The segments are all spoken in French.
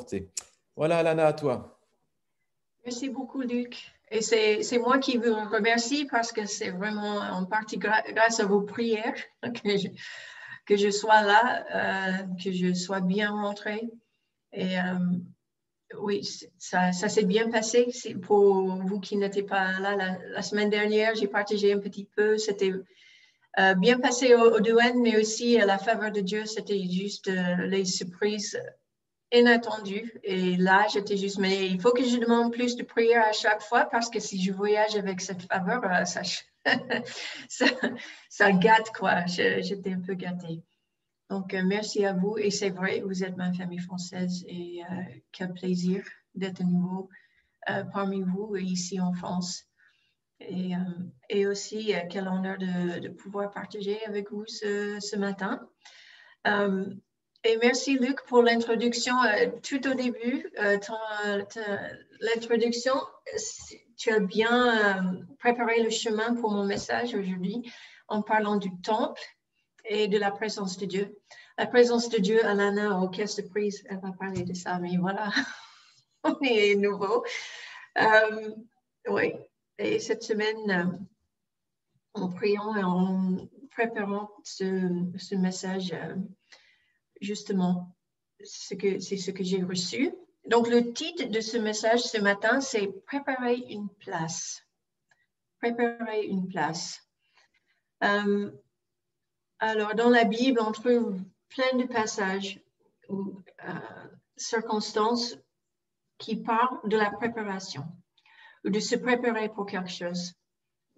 porter. Voilà, Alana, à toi. Merci beaucoup, Luc. Et c'est moi qui vous remercie parce que c'est vraiment en partie grâce à vos prières que je sois là, que je sois bien rentrée. Et oui, ça s'est bien passé. Pour vous qui n'étiez pas là la semaine dernière, j'ai partagé un petit peu. C'était bien passé au douane, mais aussi à la faveur de Dieu, c'était juste les surprises inattendues. Et là, j'étais juste, mais il faut que je demande plus de prières à chaque fois parce que si je voyage avec cette faveur, ça gâte, quoi. J'étais un peu gâtée. Donc, merci à vous. Et c'est vrai, vous êtes ma famille française et quel plaisir d'être à nouveau parmi vous ici en France. Et aussi, quel honneur de pouvoir partager avec vous ce matin. Et merci, Luc, pour l'introduction. Tout au début, l'introduction, tu as bien préparé le chemin pour mon message aujourd'hui en parlant du temple et de la présence de Dieu. La présence de Dieu, Alana, au caisse de prise, elle va parler de ça, mais voilà, on est nouveau. Oui, et cette semaine, en priant et en préparant ce message, justement, c'est ce que j'ai reçu. Donc, le titre de ce message ce matin, c'est « Préparer une place ». Préparer une place. Alors, dans la Bible, on trouve plein de passages ou circonstances qui parlent de la préparation ou de se préparer pour quelque chose.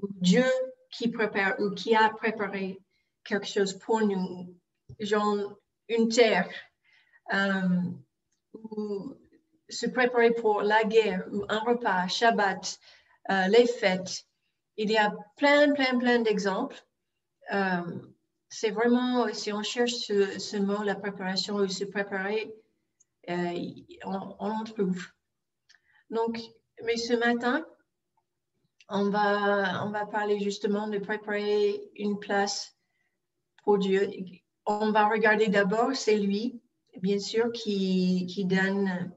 Ou Dieu qui prépare ou qui a préparé quelque chose pour nous, genre une terre, ou se préparer pour la guerre, ou un repas, Shabbat, les fêtes. Il y a plein d'exemples. C'est vraiment, si on cherche ce mot, la préparation ou se préparer, on en trouve. Donc, mais ce matin, on va parler justement de préparer une place pour Dieu. On va regarder d'abord, c'est lui, bien sûr, qui donne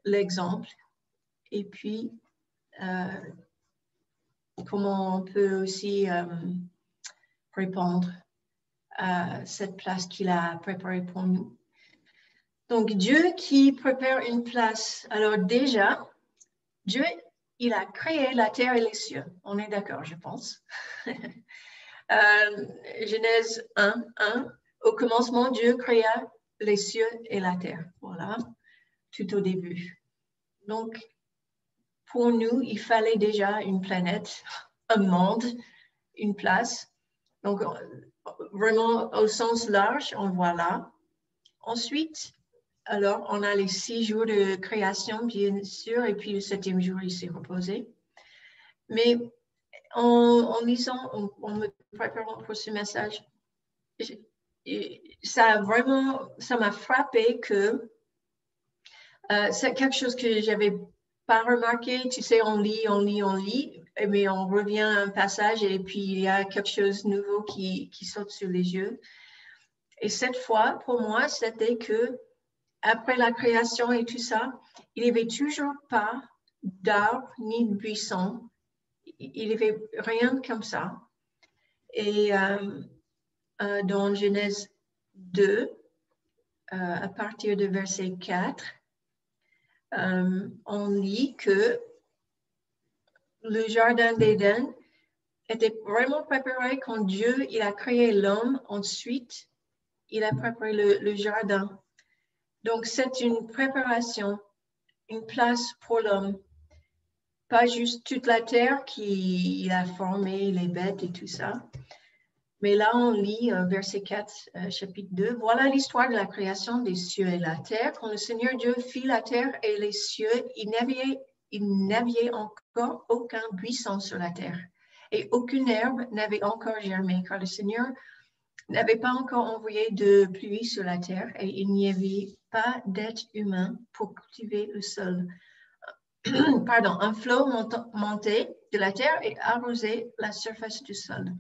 l'exemple. Et puis, comment on peut aussi répondre à cette place qu'il a préparée pour nous. Donc, Dieu qui prépare une place. Alors déjà, Dieu, il a créé la terre et les cieux. On est d'accord, je pense. Genèse 1. Au commencement, Dieu créa les cieux et la terre. Voilà, tout au début. Donc, pour nous, il fallait déjà une planète, un monde, une place. Donc, vraiment au sens large, on voit là. Ensuite, alors, on a les 6 jours de création, bien sûr, et puis le 7e jour, il s'est reposé. Mais en lisant, en me préparant pour ce message, ça m'a frappé que c'est quelque chose que je n'avais pas remarqué. Tu sais, on lit, mais on revient à un passage et puis il y a quelque chose de nouveau qui saute sur les yeux. Et cette fois, pour moi, c'était que après la création et tout ça, il n'y avait toujours pas d'arbre ni de buisson. Il n'y avait rien comme ça. Et dans Genèse 2, à partir de verset 4, on lit que le jardin d'Éden était vraiment préparé quand Dieu il a créé l'homme. Ensuite, il a préparé le jardin. Donc, c'est une préparation, une place pour l'homme. Pas juste toute la terre qu'il a formé, les bêtes et tout ça. Mais là, on lit verset 4, chapitre 2. Voilà l'histoire de la création des cieux et la terre. Quand le Seigneur Dieu fit la terre et les cieux, il n'y avait encore aucun buisson sur la terre. Et aucune herbe n'avait encore germé, car le Seigneur n'avait pas encore envoyé de pluie sur la terre et il n'y avait pas d'être humain pour cultiver le sol. Pardon, un flot montait de la terre et arrosait la surface du sol.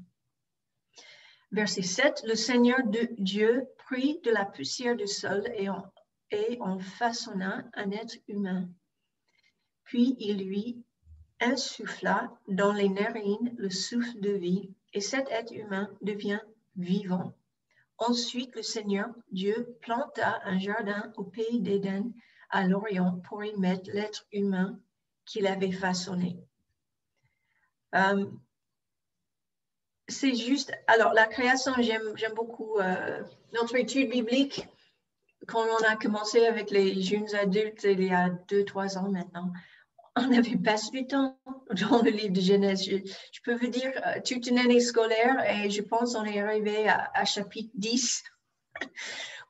Verset 7, le Seigneur Dieu prit de la poussière du sol et et en façonna un être humain. Puis il lui insuffla dans les narines le souffle de vie, et cet être humain devient vivant. Ensuite, le Seigneur Dieu planta un jardin au pays d'Éden à l'Orient pour y mettre l'être humain qu'il avait façonné. C'est juste, alors la création, j'aime beaucoup notre étude biblique. Quand on a commencé avec les jeunes adultes il y a 2-3 ans maintenant, on avait passé du temps dans le livre de Genèse. Je peux vous dire, toute une année scolaire, et je pense qu'on est arrivé à chapitre 10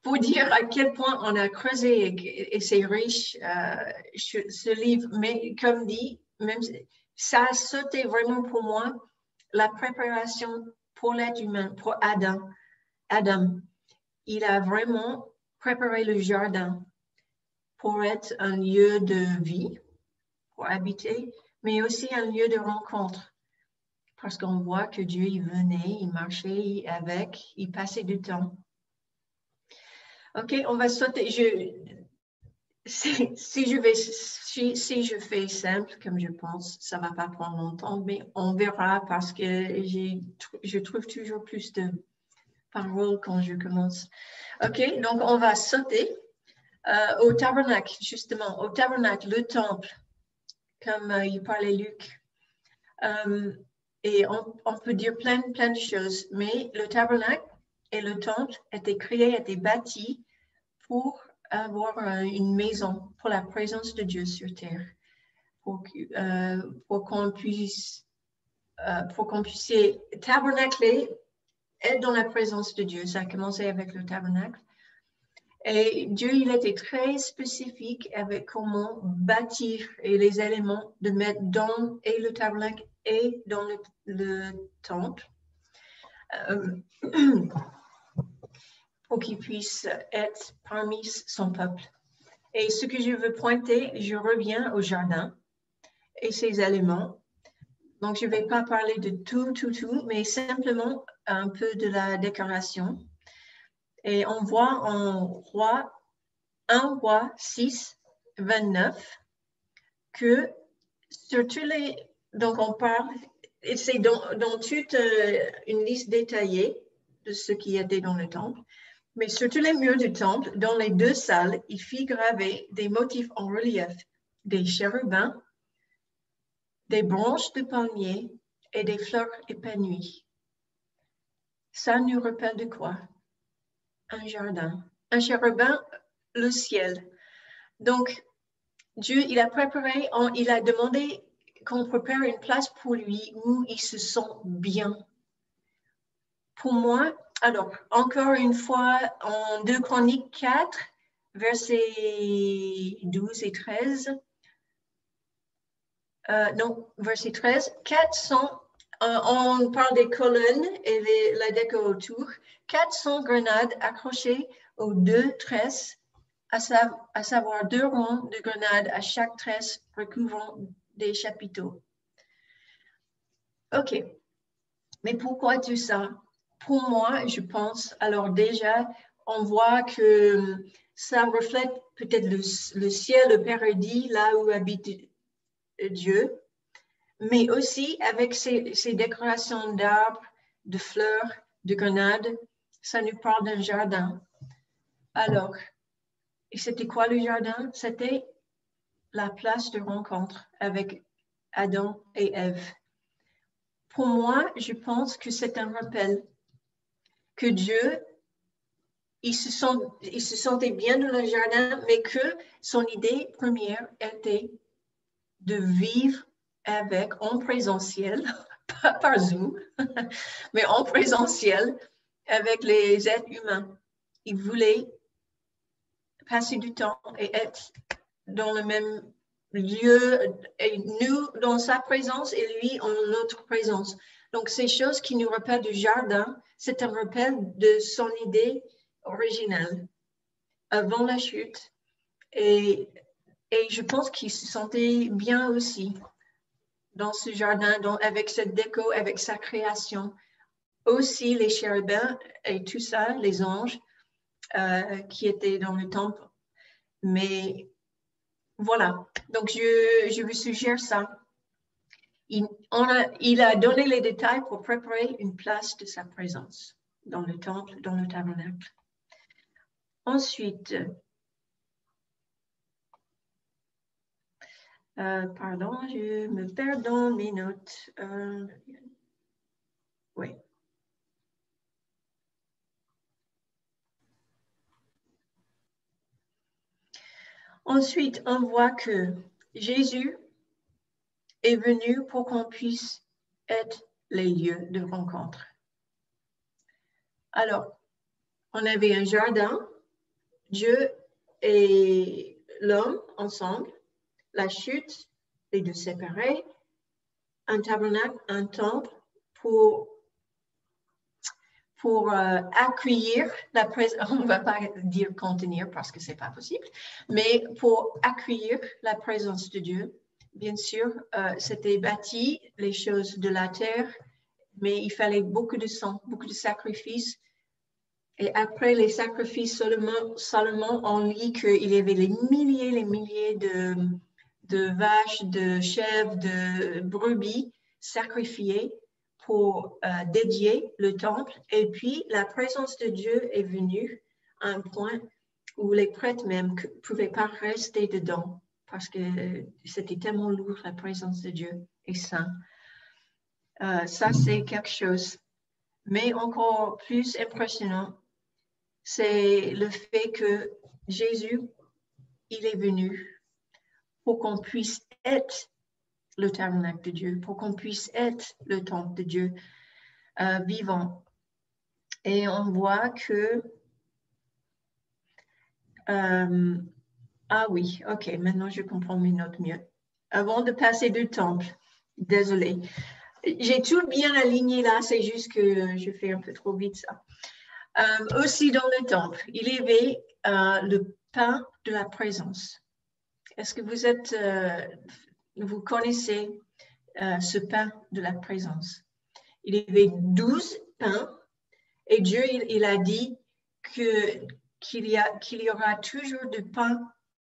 pour dire à quel point on a creusé et c'est riche ce livre. Mais comme dit, même ça a sauté vraiment pour moi la préparation pour l'être humain, pour Adam. Adam, il a vraiment préparé le jardin pour être un lieu de vie, pour habiter, mais aussi un lieu de rencontre. Parce qu'on voit que Dieu, il venait, il marchait avec, il passait du temps. OK, on va sauter. Si je fais simple, comme je pense, ça ne va pas prendre longtemps, mais on verra parce que je trouve toujours plus de paroles quand je commence. OK, donc on va sauter au tabernacle, justement, au tabernacle, le temple, comme il parlait Luc. Et on peut dire plein de choses, mais le tabernacle et le temple étaient créés, étaient bâtis pour avoir une maison pour la présence de Dieu sur terre, pour qu'on puisse tabernacler, être dans la présence de Dieu. Ça a commencé avec le tabernacle. Et Dieu, il était très spécifique avec comment bâtir et les éléments de mettre dans et le tabernacle et dans le temple. Pour qu'il puisse être parmi son peuple. Et ce que je veux pointer, je reviens au jardin et ses éléments. Donc, je ne vais pas parler de tout, mais simplement un peu de la décoration. Et on voit en 1 Roi 6, 29, que sur tous les... Donc, on parle, et c'est dans toute une liste détaillée de ce qui était dans le temple. Mais sur tous les murs du temple, dans les 2 salles, il fit graver des motifs en relief, des chérubins, des branches de palmier et des fleurs épanouies. Ça nous rappelle de quoi? Un jardin. Un chérubin, le ciel. Donc, Dieu, il a demandé qu'on prépare une place pour lui où il se sent bien. Pour moi, alors, encore une fois, en 2 Chroniques 4, versets 12 et 13, verset 13, 400, on parle des colonnes et la déco autour, 400 grenades accrochées aux 2 tresses, à savoir 2 rangs de grenades à chaque tresse recouvrant des chapiteaux. OK, mais pourquoi tout ça? Pour moi, je pense, alors déjà, on voit que ça reflète peut-être le ciel, le paradis, là où habite Dieu, mais aussi avec ces décorations d'arbres, de fleurs, de grenades, ça nous parle d'un jardin. Alors, et c'était quoi le jardin? C'était la place de rencontre avec Adam et Ève. Pour moi, je pense que c'est un rappel que Dieu, il se sentait bien dans le jardin, mais que son idée première était de vivre en présentiel, pas par Zoom, mais en présentiel avec les êtres humains. Il voulait passer du temps et être dans le même lieu, et nous dans sa présence et lui en notre présence. Donc, ces choses qui nous rappellent du jardin, c'est un rappel de son idée originale avant la chute. Et je pense qu'il se sentait bien aussi dans ce jardin, avec cette déco, avec sa création. Aussi, les chérubins et tout ça, les anges qui étaient dans le temple, Mais voilà, donc je vous suggère ça. Il a donné les détails pour préparer une place de sa présence dans le temple, dans le tabernacle. Ensuite, pardon, je me perds dans mes notes. Oui. Ensuite, on voit que Jésus est venu pour qu'on puisse être les lieux de rencontre. Alors, on avait un jardin, Dieu et l'homme ensemble, la chute, les deux séparés, un tabernacle, un temple pour accueillir la présence, on ne va pas dire contenir parce que ce n'est pas possible, mais pour accueillir la présence de Dieu. Bien sûr, c'était bâti, les choses de la terre, mais il fallait beaucoup de sang, beaucoup de sacrifices. Et après les sacrifices, seulement on lit qu'il y avait les milliers de vaches, de chèvres, de brebis sacrifiées pour dédier le temple. Et puis, la présence de Dieu est venue à un point où les prêtres même ne pouvaient pas rester dedans parce que c'était tellement lourd, la présence de Dieu est saint. Ça, c'est quelque chose. Mais encore plus impressionnant, c'est le fait que Jésus, il est venu pour qu'on puisse être le tabernacle de Dieu, pour qu'on puisse être le temple de Dieu vivant. Et on voit que... ah oui, ok, maintenant je comprends mes notes mieux. Avant de passer du temple, désolé. J'ai tout bien aligné là, c'est juste que je fais un peu trop vite ça. Aussi dans le temple, il y avait le pain de la présence. Est-ce que vous connaissez ce pain de la présence? Il y avait 12 pains et Dieu, il a dit qu'il y aura toujours du pain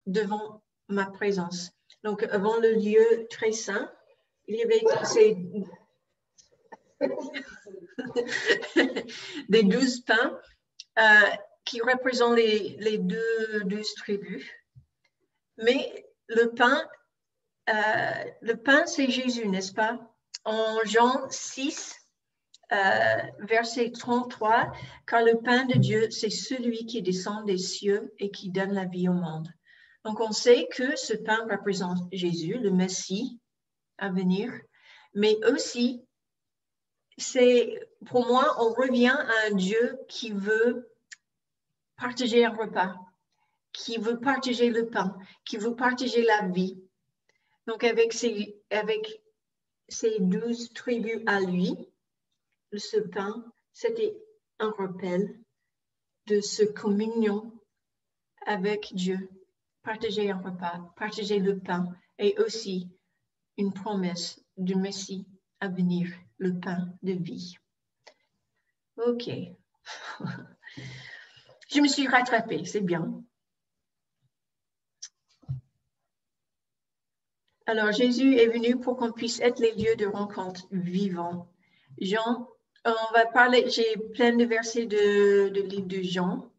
devant ma présence. Donc, avant le lieu très saint, il y avait des 12 pains qui représentent les 12 tribus. Mais le pain, c'est Jésus, n'est-ce pas? En Jean 6, verset 33, car le pain de Dieu, c'est celui qui descend des cieux et qui donne la vie au monde. Donc, on sait que ce pain représente Jésus, le Messie à venir, mais aussi, pour moi, on revient à un Dieu qui veut partager un repas, qui veut partager le pain, qui veut partager la vie. Donc, avec ces 12 tribus à lui, ce pain, c'était un rappel de ce communion avec Dieu, partager un repas, partager le pain et aussi une promesse du Messie à venir, le pain de vie. Ok. Je me suis rattrapée, c'est bien. Alors, Jésus est venu pour qu'on puisse être les lieux de rencontre vivants. Jean, on va parler, j'ai plein de versets de livre de Jean.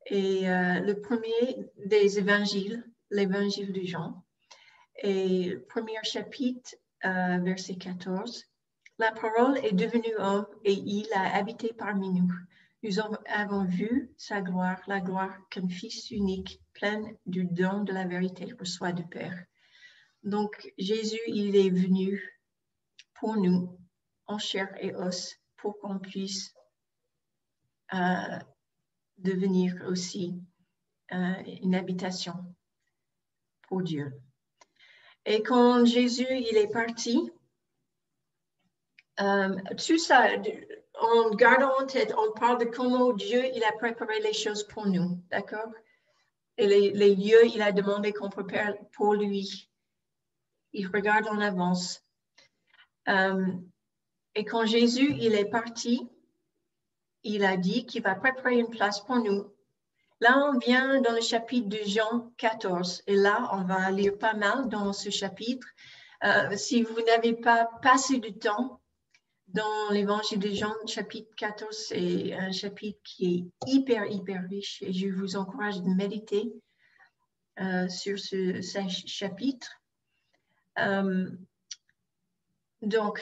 Et le premier des évangiles, l'évangile de Jean, et le premier chapitre, verset 14. La parole est devenue homme et il a habité parmi nous. Nous avons vu sa gloire, la gloire qu'un fils unique, plein du don de la vérité, reçoit du Père. Donc, Jésus, il est venu pour nous, en chair et os, pour qu'on puisse devenir aussi une habitation pour Dieu. Et quand Jésus, il est parti, tout ça, en gardant en tête, on parle de comment Dieu, il a préparé les choses pour nous, d'accord? Et les lieux, il a demandé qu'on prépare pour lui. Il regarde en avance. Et quand Jésus, il est parti, il a dit qu'il va préparer une place pour nous. Là, on vient dans le chapitre de Jean 14. Et là, on va lire pas mal dans ce chapitre. Si vous n'avez pas passé du temps dans l'évangile de Jean, chapitre 14, c'est un chapitre qui est hyper, hyper riche. Et je vous encourage de méditer sur ce chapitre. Donc,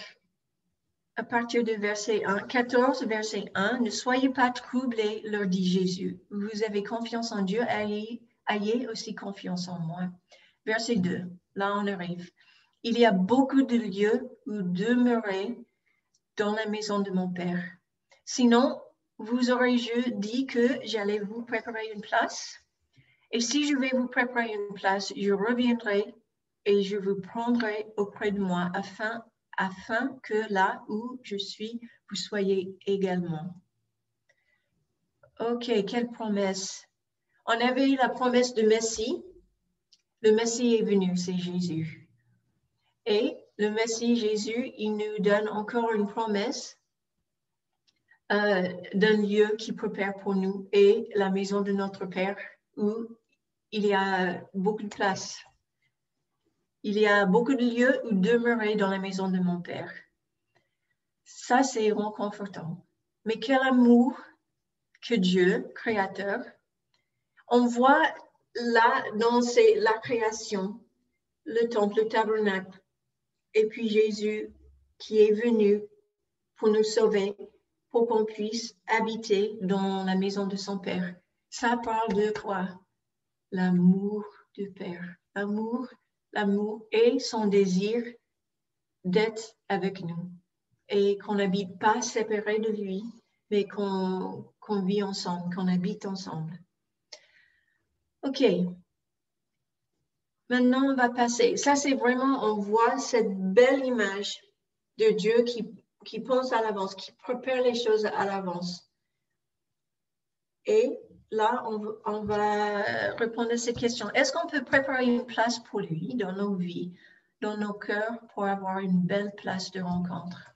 à partir de verset 1, 14, verset 1, « Ne soyez pas troublés, leur dit Jésus. Vous avez confiance en Dieu, ayez aussi confiance en moi. » Verset 2, là on arrive. « Il y a beaucoup de lieux où demeurer dans la maison de mon Père. Sinon, vous aurais-je dit que j'allais vous préparer une place? Et si je vais vous préparer une place, je reviendrai et je vous prendrai auprès de moi afin que là où je suis, vous soyez également. » Ok, quelle promesse. On avait eu la promesse de Messie. Le Messie est venu, c'est Jésus. Et le Messie, Jésus, il nous donne encore une promesse d'un lieu qui prépare pour nous et la maison de notre Père où il y a beaucoup de place. Il y a beaucoup de lieux où demeurer dans la maison de mon Père. Ça, c'est réconfortant. Mais quel amour que Dieu, Créateur, on voit là dans la création, le temple, le tabernacle, et puis Jésus qui est venu pour nous sauver, pour qu'on puisse habiter dans la maison de son Père. Ça parle de quoi? L'amour du Père. L'amour et son désir d'être avec nous et qu'on n'habite pas séparés de lui, mais qu'on vit ensemble, qu'on habite ensemble. OK. Maintenant, on va passer. Ça, c'est vraiment, on voit cette belle image de Dieu qui pense à l'avance, qui prépare les choses à l'avance. Et là, on va répondre à cette question. Est-ce qu'on peut préparer une place pour lui dans nos vies, dans nos cœurs, pour avoir une belle place de rencontre?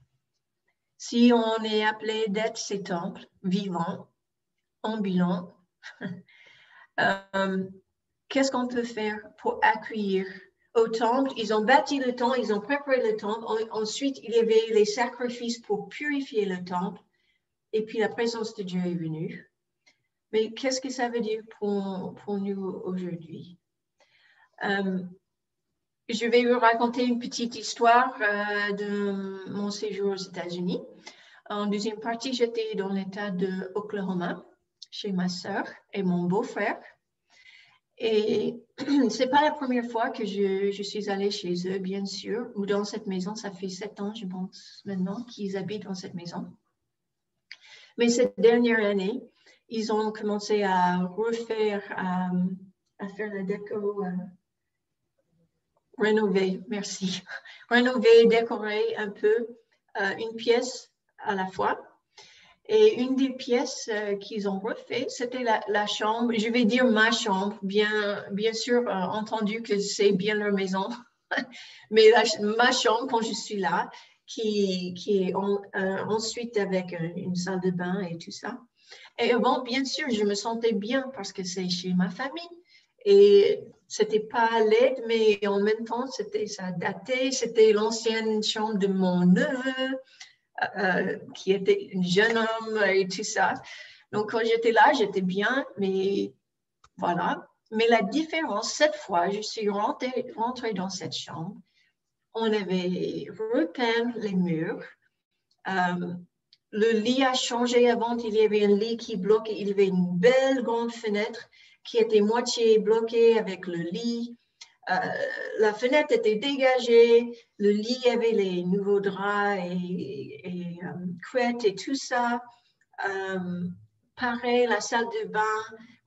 Si on est appelé d'être ces temples vivants, ambulants, qu'est-ce qu'on peut faire pour accueillir au temple? Ils ont bâti le temple, ils ont préparé le temple. Ensuite, il y avait les sacrifices pour purifier le temple. Et puis, la présence de Dieu est venue. Mais qu'est-ce que ça veut dire pour nous aujourd'hui? Je vais vous raconter une petite histoire de mon séjour aux États-Unis. En deuxième partie, j'étais dans l'État de Oklahoma, chez ma sœur et mon beau-frère. Et ce n'est pas la première fois que je suis allée chez eux, bien sûr, ou dans cette maison. Ça fait 7 ans, je pense, maintenant, qu'ils habitent dans cette maison. Mais cette dernière année, ils ont commencé à refaire, à faire la déco, rénover, merci. Rénover, décorer un peu une pièce à la fois. Et une des pièces qu'ils ont refait, c'était la chambre, je vais dire ma chambre, bien sûr, entendu que c'est bien leur maison, mais ma chambre quand je suis là, qui est ensuite avec une salle de bain et tout ça. Et bon, bien sûr, je me sentais bien parce que c'est chez ma famille. Et c'était pas laid, mais en même temps, ça datait, c'était l'ancienne chambre de mon neveu. Qui était un jeune homme et tout ça. Donc, quand j'étais là, j'étais bien, mais voilà. Mais la différence, cette fois, je suis rentrée dans cette chambre. On avait repeint les murs. Le lit a changé. Avant, il y avait un lit qui bloquait. Il y avait une belle grande fenêtre qui était moitié bloquée avec le lit. La fenêtre était dégagée, le lit avait les nouveaux draps et couettes et tout ça. Pareil, la salle de bain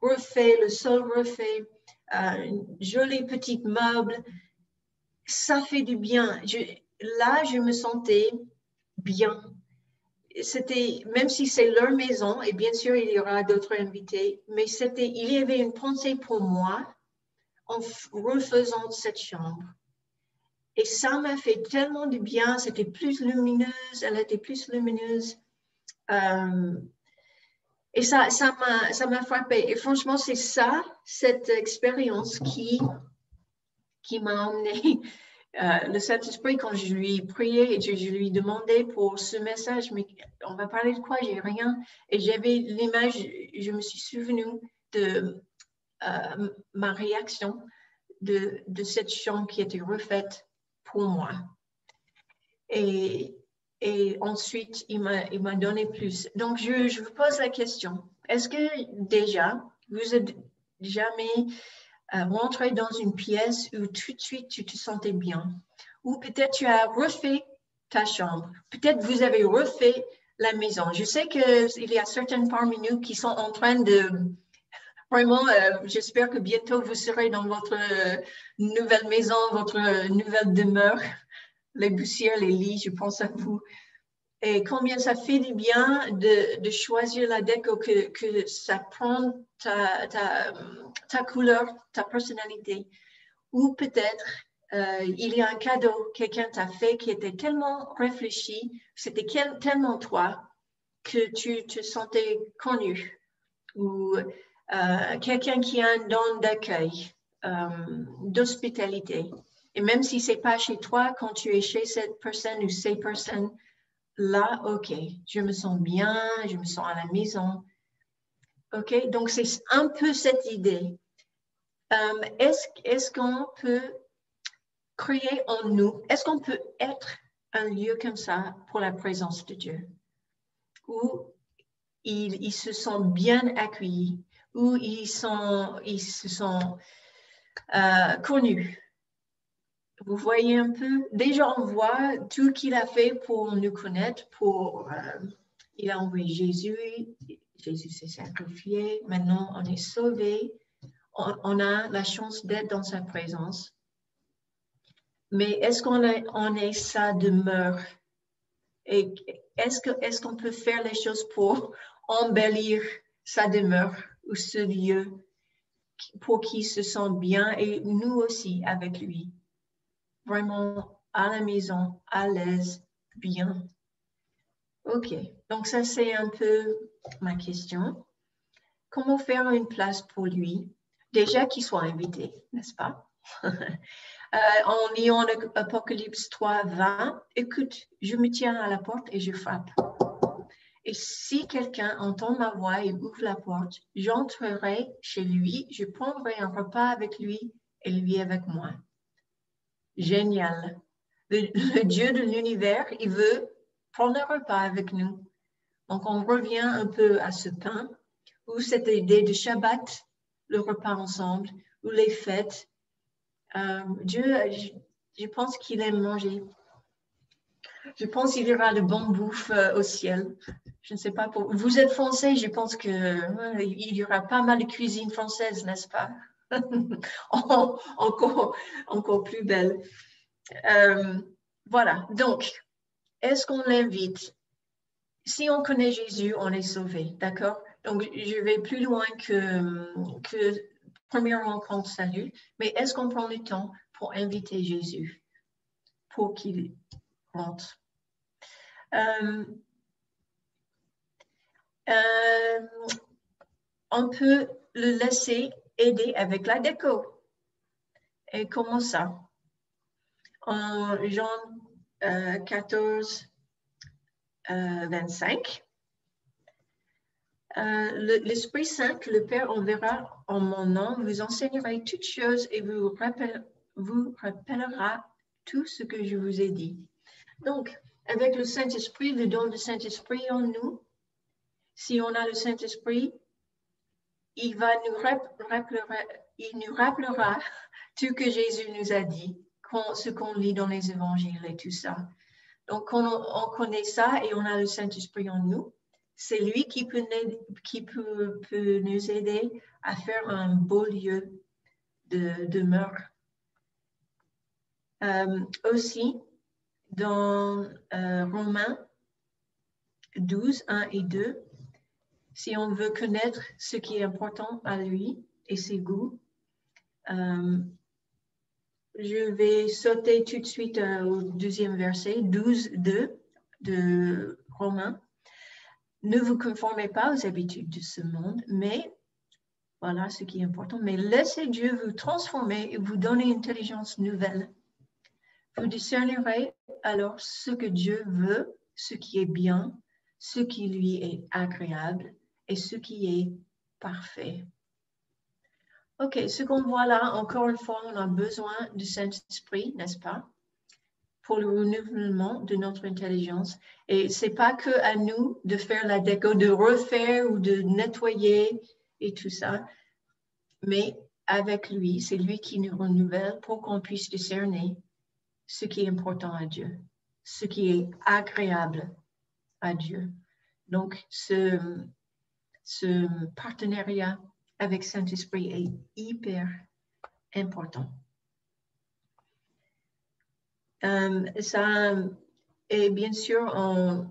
refait, le sol refait, une jolie petite meuble. Ça fait du bien. Là, je me sentais bien. C'était, même si c'est leur maison, et bien sûr, il y aura d'autres invités, mais il y avait une pensée pour moi en refaisant cette chambre. Et ça m'a fait tellement de bien. C'était plus lumineuse, elle était plus lumineuse. Et ça m'a frappé. Et franchement, c'est ça, cette expérience qui m'a emmené le Saint-Esprit quand je lui priais et je lui demandais pour ce message, mais on va parler de quoi? J'ai rien. Et j'avais l'image, je me suis souvenue de ma réaction de cette chambre qui était refaite pour moi. Et ensuite, il m'a donné plus. Donc, je vous pose la question. Est-ce que déjà, vous êtes jamais rentré dans une pièce où tout de suite, tu te sentais bien? Ou peut-être tu as refait ta chambre. Peut-être vous avez refait la maison. Je sais qu'il y a certaines parmi nous qui sont en train de... Vraiment, j'espère que bientôt vous serez dans votre nouvelle maison, votre nouvelle demeure. Les poussières, les lits, je pense à vous. Et combien ça fait du bien de choisir la déco, que ça prend ta couleur, ta personnalité. Ou peut-être il y a un cadeau, quelqu'un t'a fait qui était tellement réfléchi, c'était tellement toi que tu te sentais connu. Ou quelqu'un qui a un don d'accueil, d'hospitalité. Et même si ce n'est pas chez toi, quand tu es chez cette personne ou ces personnes, là, OK, je me sens bien, je me sens à la maison. OK, donc c'est un peu cette idée. Est-ce qu'on peut créer en nous, est-ce qu'on peut être un lieu comme ça pour la présence de Dieu, où ils se sentent bien accueillis, où ils se sont connus? Vous voyez un peu, déjà on voit tout qu'il a fait pour nous connaître, il a envoyé Jésus, Jésus s'est sacrifié, maintenant on est sauvé, on a la chance d'être dans sa présence. Mais est-ce qu'on est sa demeure? Et est-ce qu'on peut faire les choses pour embellir sa demeure ou ce lieu pour qu'il se sente bien et nous aussi avec lui? Vraiment à la maison, à l'aise, bien. OK, donc ça c'est un peu ma question. Comment faire une place pour lui? Déjà qu'il soit invité, n'est-ce pas? En lisant Apocalypse 3, 20, écoute, je me tiens à la porte et je frappe. Et si quelqu'un entend ma voix et ouvre la porte, j'entrerai chez lui, je prendrai un repas avec lui et lui avec moi. Génial. Le Dieu de l'univers, il veut prendre un repas avec nous. Donc, on revient un peu à ce pain, ou cette idée de Shabbat, le repas ensemble, ou les fêtes. Dieu, je pense qu'il aime manger. Je pense qu'il y aura de bonne bouffe au ciel. Je ne sais pas pour vous. Êtes français, je pense qu'il y aura pas mal de cuisine française, n'est-ce pas? encore plus belle. Voilà. Donc, est-ce qu'on l'invite? Si on connaît Jésus, on est sauvé, d'accord? Donc, je vais plus loin que première rencontre, salut. Mais est-ce qu'on prend le temps pour inviter Jésus, pour qu'il rentre? On peut le laisser aider avec la déco. Et comment ça? En Jean 14, 25, l'Esprit Saint, le Père enverra en mon nom, vous enseignerez toutes choses et vous rappellera tout ce que je vous ai dit. Donc, avec le Saint-Esprit, le don du Saint-Esprit en nous, si on a le Saint-Esprit, il nous rappellera tout que Jésus nous a dit, ce qu'on lit dans les évangiles et tout ça. Donc, on connaît ça et on a le Saint-Esprit en nous. C'est lui qui peut nous aider à faire un beau lieu de demeure. Aussi, dans Romains 12, 1 et 2, si on veut connaître ce qui est important à lui et ses goûts, je vais sauter tout de suite au deuxième verset, 12, 2 de Romains. ne vous conformez pas aux habitudes de ce monde, mais, voilà ce qui est important, mais laissez Dieu vous transformer et vous donner une intelligence nouvelle. Vous discernerez alors ce que Dieu veut, ce qui est bien, ce qui lui est agréable et ce qui est parfait. Ok, ce qu'on voit là, encore une fois, on a besoin du Saint-Esprit, n'est-ce pas, pour le renouvellement de notre intelligence. Et ce n'est pas que à nous de faire la déco, de refaire ou de nettoyer et tout ça, mais avec lui, c'est lui qui nous renouvelle pour qu'on puisse discerner ce qui est important à Dieu, ce qui est agréable à Dieu. Donc, ce partenariat avec Saint-Esprit est hyper important. Ça, et bien sûr,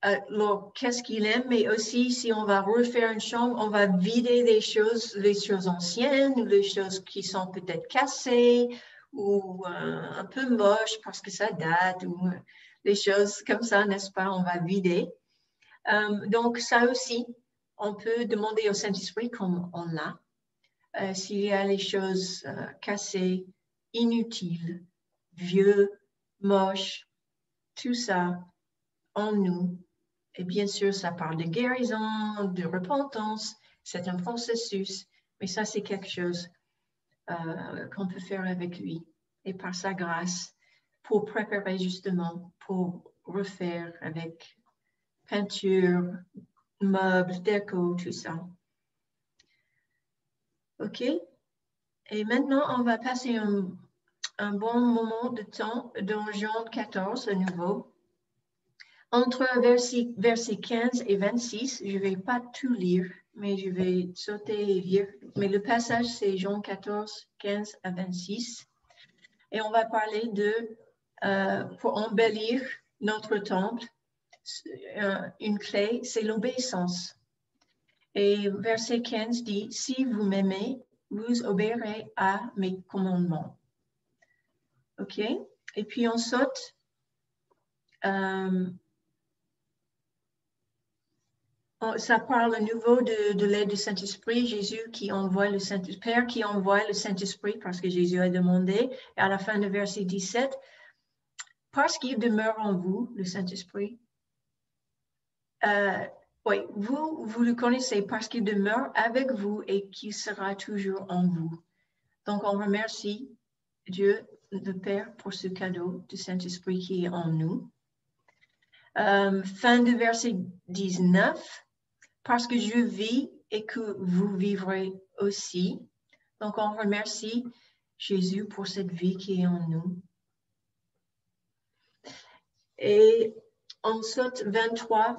alors, qu'est-ce qu'il aime, mais aussi si on va refaire une chambre, on va vider les choses anciennes ou les choses qui sont peut-être cassées ou un peu moches parce que ça date ou les choses comme ça, n'est-ce pas? On va vider. Donc, ça aussi, on peut demander au Saint-Esprit comme on l'a. S'il y a les choses cassées, inutiles, vieux, moches, tout ça en nous. Et bien sûr, ça parle de guérison, de repentance. C'est un processus, mais ça, c'est quelque chose qu'on peut faire avec lui et par sa grâce pour préparer justement, pour refaire avec peinture, meubles, déco, tout ça. OK? Et maintenant, on va passer un bon moment de temps dans Jean 14 à nouveau. Entre versets 15 et 26, je ne vais pas tout lire, mais je vais sauter et lire. Mais le passage, c'est Jean 14, 15 à 26. Et on va parler pour embellir notre temple, une clé, c'est l'obéissance. Et verset 15 dit, « Si vous m'aimez, vous obéirez à mes commandements. » OK? Et puis on saute. Ça parle à nouveau de l'aide du Saint-Esprit, Jésus qui envoie le Saint-Esprit, Père qui envoie le Saint-Esprit parce que Jésus a demandé. Et à la fin de verset 17, parce qu'il demeure en vous, le Saint-Esprit, oui, vous le connaissez parce qu'il demeure avec vous et qu'il sera toujours en vous. Donc, on remercie Dieu, le Père, pour ce cadeau du Saint-Esprit qui est en nous. Fin de verset 19, parce que je vis et que vous vivrez aussi. Donc, on remercie Jésus pour cette vie qui est en nous. Et on saute 23,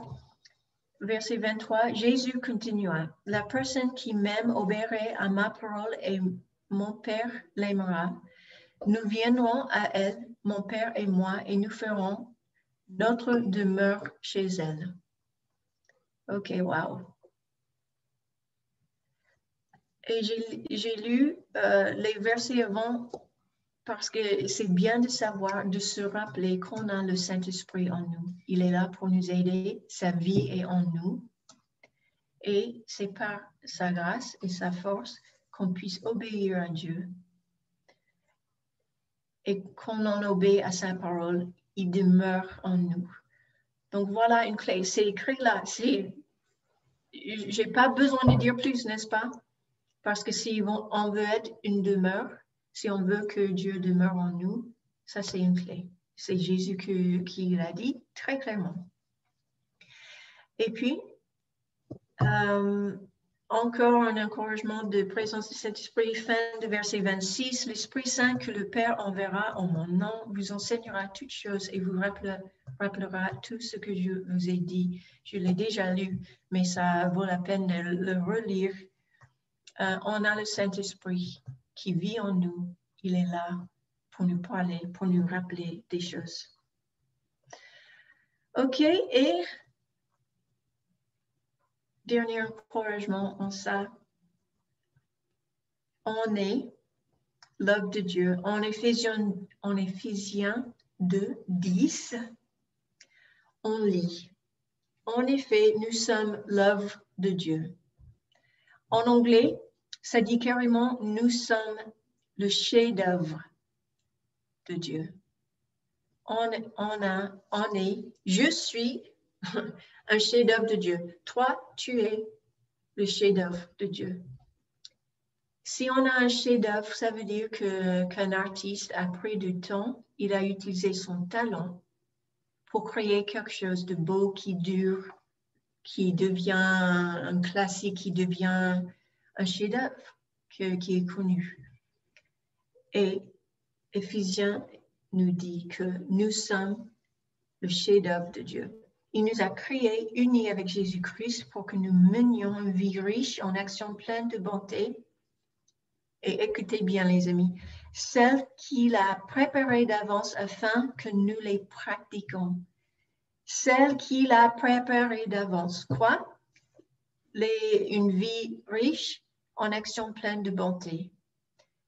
verset 23, Jésus continua. La personne qui m'aime obéira à ma parole et mon Père l'aimera. Nous viendrons à elle, mon Père et moi, et nous ferons notre demeure chez elle. OK, wow. Et j'ai lu les versets avant parce que c'est bien de savoir, de se rappeler qu'on a le Saint-Esprit en nous. Il est là pour nous aider, sa vie est en nous. Et c'est par sa grâce et sa force qu'on puisse obéir à Dieu. Et qu'on en obéit à sa parole, il demeure en nous. Donc voilà une clé, c'est écrit là. Je n'ai pas besoin de dire plus, n'est-ce pas? Parce que si on veut être une demeure, si on veut que Dieu demeure en nous, ça c'est une clé. C'est Jésus qui l'a dit très clairement. Et puis, encore un encouragement de présence du Saint-Esprit, fin de verset 26, l'Esprit Saint que le Père enverra en mon nom vous enseignera toutes choses et vous rappellera tout ce que je vous ai dit. Je l'ai déjà lu, mais ça vaut la peine de le relire. On a le Saint-Esprit qui vit en nous. Il est là pour nous parler, pour nous rappeler des choses. OK, et dernier encouragement en ça. On est l'œuvre de Dieu. En Éphésiens 2, 10, on lit. En effet, nous sommes l'œuvre de Dieu. En anglais, ça dit carrément, nous sommes le chef-d'œuvre de Dieu. Je suis un chef-d'œuvre de Dieu. Toi, tu es le chef-d'œuvre de Dieu. Si on a un chef-d'œuvre, ça veut dire qu'un artiste, après du temps, il a utilisé son talent pour créer quelque chose de beau qui dure, qui devient un classique, qui devient un chef-d'œuvre qui est connu. Et Éphésiens nous dit que nous sommes le chef-d'œuvre de Dieu. Il nous a créés unis avec Jésus-Christ pour que nous menions une vie riche en actions pleines de bonté. Et écoutez bien les amis, celles qu'il a préparées d'avance afin que nous les pratiquions. Celles qu'il a préparées d'avance. Quoi? Une vie riche en actions pleines de bonté.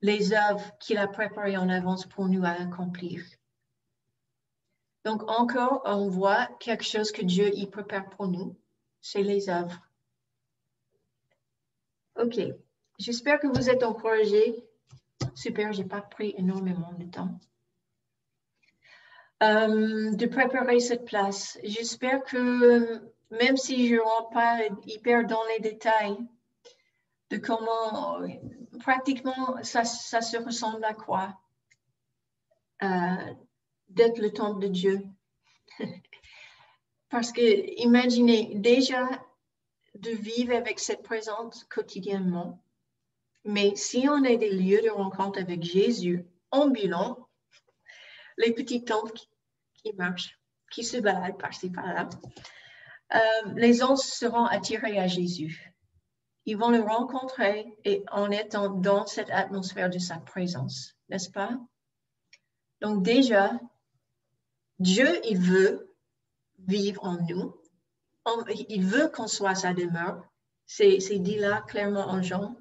Les œuvres qu'il a préparées en avance pour nous à accomplir. Donc encore, on voit quelque chose que Dieu y prépare pour nous, c'est les œuvres. Ok, j'espère que vous êtes encouragés. Super, je n'ai pas pris énormément de temps. De préparer cette place. J'espère que même si je ne rentre pas hyper dans les détails de comment, pratiquement, ça se ressemble à quoi? D'être le temple de Dieu. Parce que imaginez déjà de vivre avec cette présence quotidiennement, mais si on a des lieux de rencontre avec Jésus ambulants, les petits temples qui marchent, qui se baladent par-ci par-là, les anges seront attirés à Jésus. Ils vont le rencontrer et en étant dans cette atmosphère de sa présence, n'est-ce pas? Donc déjà, Dieu, il veut vivre en nous. Il veut qu'on soit sa demeure. C'est dit là clairement en Jean.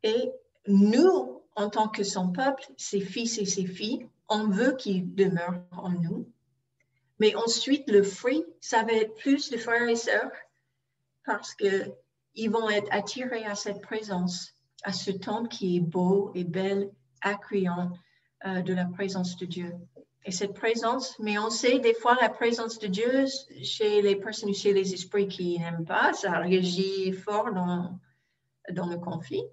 Et nous, en tant que son peuple, ses fils et ses filles, on veut qu'il demeure en nous. Mais ensuite, le fruit, ça va être plus de frères et sœurs parce qu'ils vont être attirés à cette présence, à ce temple qui est beau et belle, accueillant de la présence de Dieu. Et cette présence, mais on sait des fois la présence de Dieu chez les personnes, chez les esprits qui n'aiment pas, ça réagit fort dans le conflit.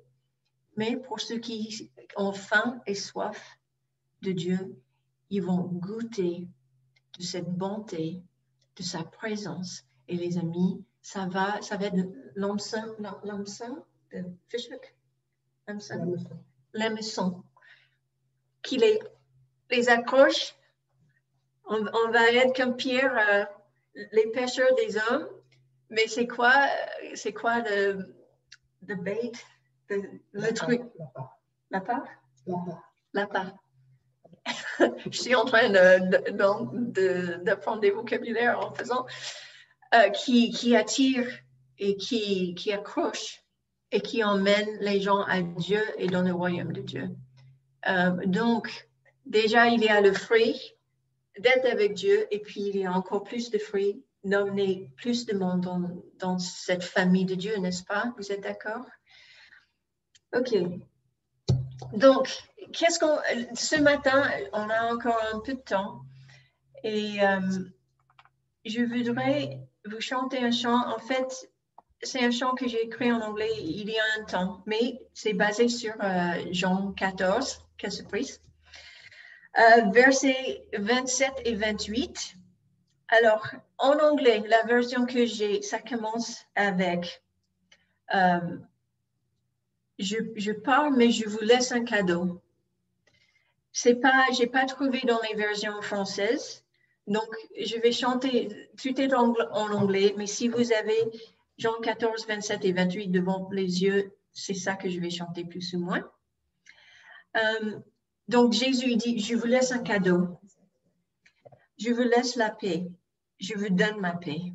Mais pour ceux qui ont faim et soif de Dieu, ils vont goûter de cette bonté, de sa présence. Et les amis, ça va être l'hameçon de Fishhook, l'hameçon, qui les accroche. On va être comme Pierre, les pêcheurs des hommes. Mais c'est quoi le bait, le truc? L'appât? L'appât. Je suis en train d'apprendre des vocabulaires en faisant, qui attire et qui accroche et qui emmène les gens à Dieu et dans le royaume de Dieu. Donc, déjà, il y a le fruit d'être avec Dieu et puis il y a encore plus de fruits, d'emmener plus de monde dans cette famille de Dieu, n'est-ce pas? Vous êtes d'accord? OK. Donc, ce matin, on a encore un peu de temps et je voudrais vous chanter un chant. En fait, c'est un chant que j'ai écrit en anglais il y a un temps, mais c'est basé sur Jean 14, quelle surprise. Versets 27 et 28. Alors, en anglais, la version que j'ai, ça commence avec je parle, mais je vous laisse un cadeau. J'ai pas trouvé dans les versions françaises, donc je vais chanter, tout est en anglais, mais si vous avez Jean 14, 27 et 28 devant les yeux, c'est ça que je vais chanter plus ou moins. Donc Jésus dit, je vous laisse un cadeau. Je vous laisse la paix. Je vous donne ma paix.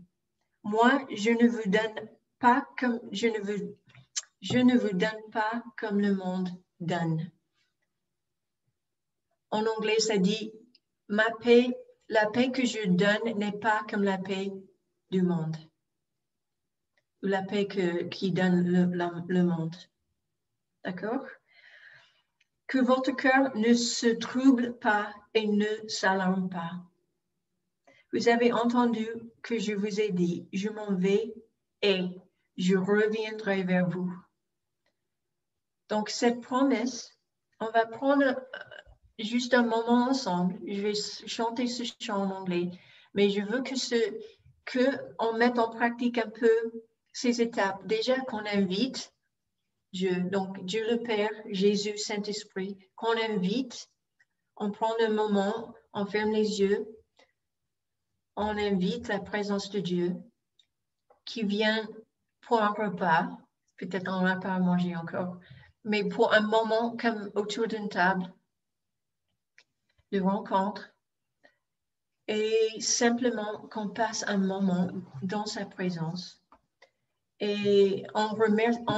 Moi, je ne vous donne pas comme le monde donne. En anglais, ça dit, ma paix, la paix que je donne n'est pas comme la paix du monde, ou la paix qui donne le monde. D'accord? Que votre cœur ne se trouble pas et ne s'alarme pas. Vous avez entendu que je vous ai dit, je m'en vais et je reviendrai vers vous. Donc, cette promesse, on va prendre juste un moment ensemble. Je vais chanter ce chant en anglais, mais je veux qu'on mette en pratique un peu ces étapes. Déjà, qu'on invite Dieu, donc Dieu le Père, Jésus, Saint-Esprit, qu'on invite, on prend le moment, on ferme les yeux, on invite la présence de Dieu qui vient pour un repas, peut-être on n'a pas à manger encore, mais pour un moment comme autour d'une table de rencontre et simplement qu'on passe un moment dans sa présence et en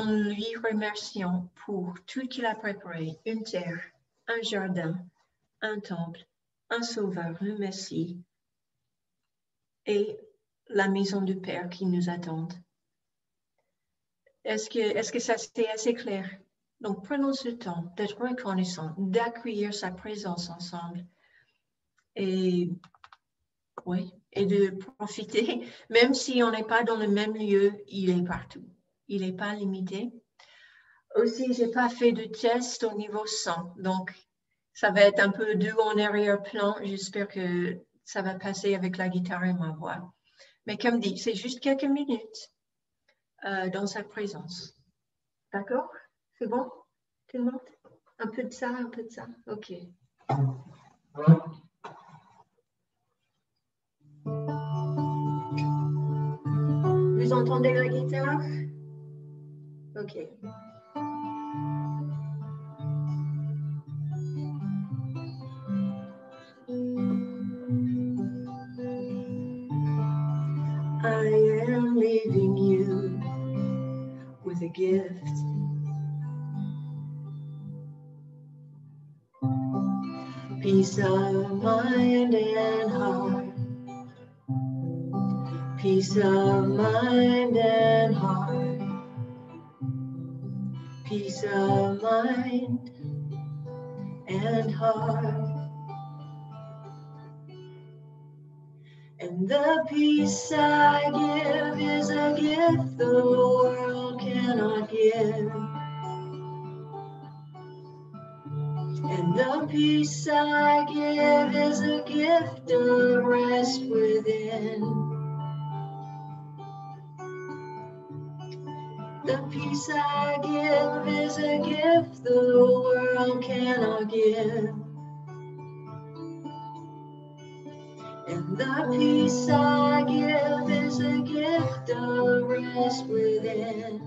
lui remerciant pour tout qu'il a préparé, une terre, un jardin, un temple, un sauveur, le Messie et la maison du Père qui nous attend. Est-ce que ça c'est assez clair? Donc, prenons ce temps d'être reconnaissant, d'accueillir sa présence ensemble et, oui, et de profiter, même si on n'est pas dans le même lieu, il est partout. Il n'est pas limité. Aussi, je n'ai pas fait de test au niveau son, donc ça va être un peu doux en arrière-plan. J'espère que ça va passer avec la guitare et ma voix. Mais comme dit, c'est juste quelques minutes dans sa présence. D'accord? C'est bon? Tout le monde? Un peu de ça, un peu de ça. OK. Vous entendez la guitare? OK. I am leaving you with a gift. Peace of mind and heart. Peace of mind and heart. Peace of mind and heart. And the peace I give is a gift the world cannot give. And the peace I give is a gift of rest within. The peace I give is a gift the world cannot give. And the peace I give is a gift of rest within.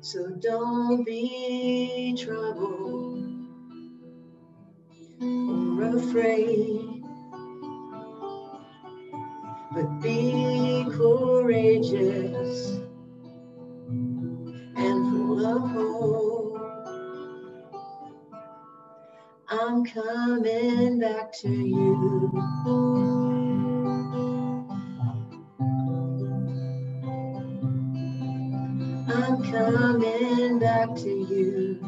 So don't be troubled or afraid, but be courageous and full of hope. I'm coming back to you. I'm coming back to you.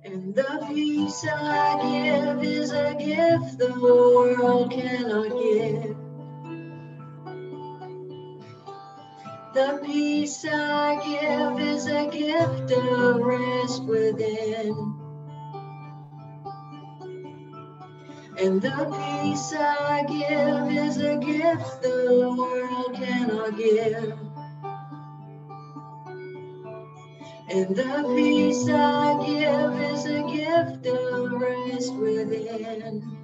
And the peace I give is a gift the world cannot give. The peace I give is a gift of rest within. And the peace I give is a gift the world cannot give. And the peace I give is a gift of rest within.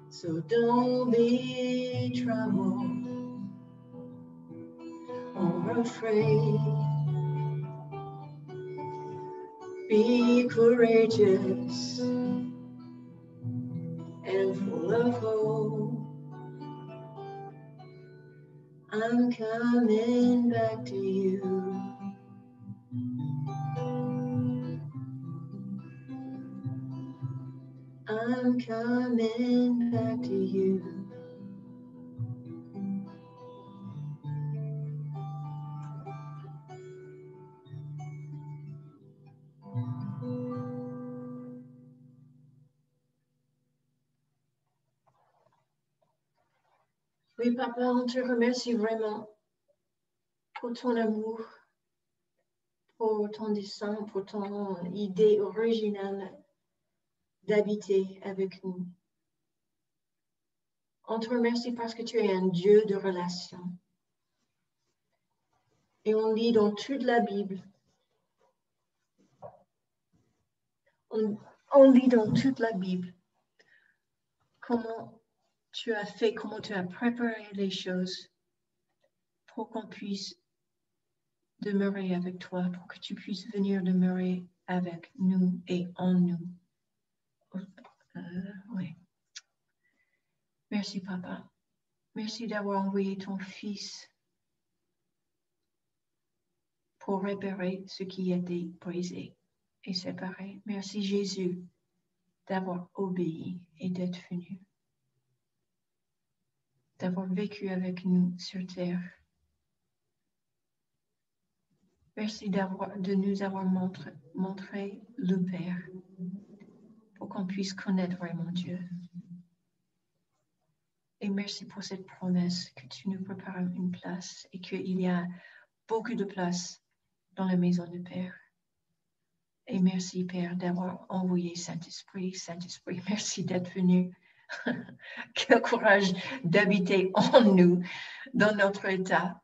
So don't be troubled or afraid. Be courageous and full of hope. I'm coming back to you. coming back to you. Oui, Papa, on te remercie vraiment pour ton amour, pour ton dessein, pour ton idée originale d'habiter avec nous. On te remercie parce que tu es un Dieu de relation. Et on lit dans toute la Bible, on lit dans toute la Bible comment tu as fait, comment tu as préparé les choses pour qu'on puisse demeurer avec toi, pour que tu puisses venir demeurer avec nous et en nous. Oui. Merci, Papa. Merci d'avoir envoyé ton Fils pour réparer ce qui était brisé et séparé. Merci, Jésus, d'avoir obéi et d'être venu, d'avoir vécu avec nous sur terre. Merci de nous avoir montré le Père pour qu'on puisse connaître vraiment Dieu. Et merci pour cette promesse que tu nous prépares une place et qu'il y a beaucoup de place dans la maison du Père. Et merci, Père, d'avoir envoyé Saint-Esprit. Saint-Esprit, merci d'être venu. Quel courage d'habiter en nous, dans notre état.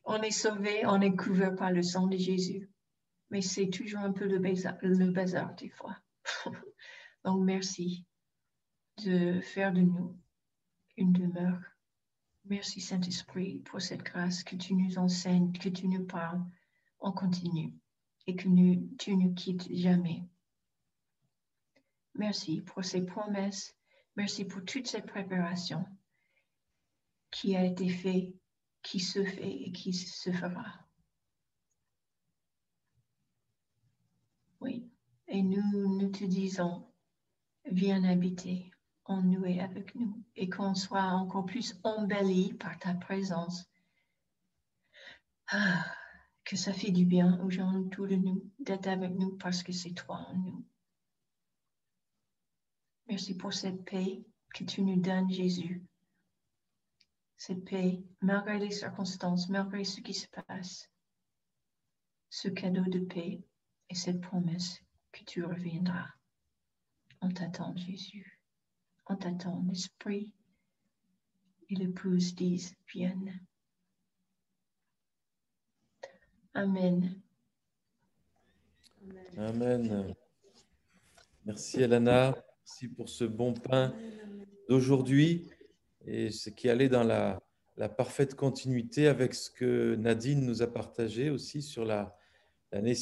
On est sauvé, on est couvert par le sang de Jésus. Mais c'est toujours un peu le bazar des fois. Donc, merci de faire de nous une demeure. Merci, Saint-Esprit, pour cette grâce que tu nous enseignes, que tu nous parles en continu et que tu ne quittes jamais. Merci pour ces promesses. Merci pour toute cette préparation qui a été faite, qui se fait et qui se fera. Oui, et nous te disons, viens habiter en nous et avec nous, et qu'on soit encore plus embelli par ta présence. Que ça fait du bien aux gens autour de nous d'être avec nous parce que c'est toi en nous. Merci pour cette paix que tu nous donnes, Jésus. Cette paix, malgré les circonstances, malgré ce qui se passe. Ce cadeau de paix et cette promesse que tu reviendras. On t'attend, Jésus. On t'attend, l'Esprit et l'épouse disent, vienne. Amen. Amen. Merci, Elana. Merci pour ce bon pain d'aujourd'hui et ce qui allait dans la parfaite continuité avec ce que Nadine nous a partagé aussi sur la nécessité